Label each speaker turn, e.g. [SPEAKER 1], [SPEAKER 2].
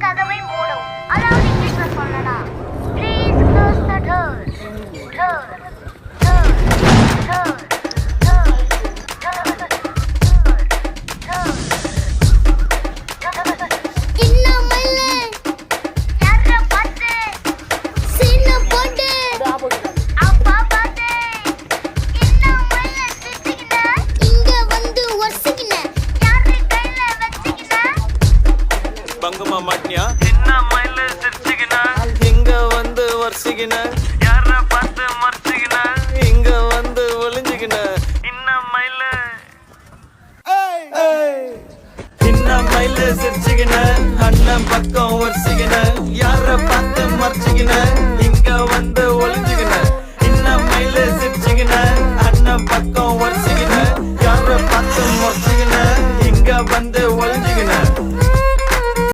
[SPEAKER 1] கதவை மூடவும். அதாவது இங்கிலீஷ்ல சொல்லனா please close the door. Door door door
[SPEAKER 2] பங்கமா மாட்டியா என்ன மயில சிரிச்சுக்கினா இங்க வந்து வரிசிக்கின யார பார்த்து மறைச்சிக்கின இங்க வந்து ஒளிஞ்சுக்கின இன்ன மயில சிரிச்சுக்கின அண்ணன் பக்கம் வரிசிக்கின யார பார்த்து மறைச்சிக்கின